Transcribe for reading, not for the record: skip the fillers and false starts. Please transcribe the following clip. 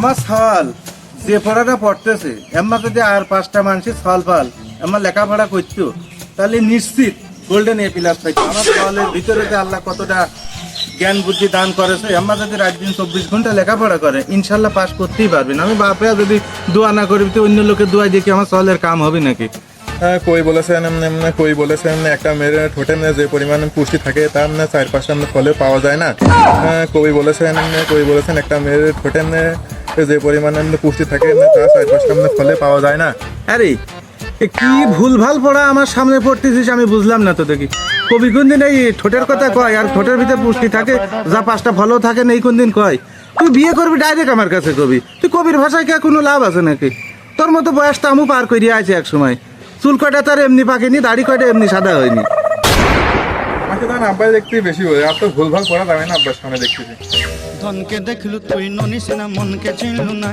আমার সওয়াল যে পড়াটা পড়তেছে এম্মা যদি আর 5টা মানুষের সওয়াল পাল এম্মা লেখাপড়া করতো তাহলে নিশ্চিত গোল্ডেন এ প্লাস পাইতো। আমার সওয়ালের ভিতরে যে আল্লাহ কতটা জ্ঞান বুদ্ধি দান করেছে, এম্মা যদি রাত দিন 24 ঘন্টা লেখাপড়া করে ইনশাল্লাহ পাস করতেই পারবেন। আমি বাপরা যদি দোয়া না করি তো অন্য লোকের দোয়া দিয়ে কি আমার সওয়ালের কাম হবে নাকি? কই বলেছেন কই বলেছেন একটা মেয়ের ঠোঁটে যে পরিমাণ পুষ্টি থাকে তার 4-5টা ফলে পাওয়া যায় না। কই বলেছেন একটা মেয়ের ঠোঁটে যে পরিমাণ পুষ্টি থাকে তা 4-5টা ফলে পাওয়া যায় না। আরে এ কি ভুলভাল পড়া আমার সামনে পড়তেছিস আমি বুঝলাম না তো। দেখি কবি কোন দিন এই ঠোঁটের কথা কয় আর ঠোঁটের ভিতরে পুষ্টি থাকে যা 5টা ফলও থাকে না এই কোন দিন কয়? তুই বিয়ে করবি ডাইরেক্ট আমার কাছে কবি, তুই কবির ভাষায় কে কোনো লাভ আছে নাকি? তোর মতো বয়সটা আমু পার করিয়া আছে এক সময়। চুল কয়টা তার এমনি পাকেনি, দাড়ি কয়টা এমনি সাদা হয়নি। আমাকে তখন আব্বাই দেখতে বেশি হয়, আর তো ভুলভাল পড়া যাবে না আব্বার সামনে দেখতেছি। ধনকে দেখলু তুই ননিস না মনকে চিনলু না।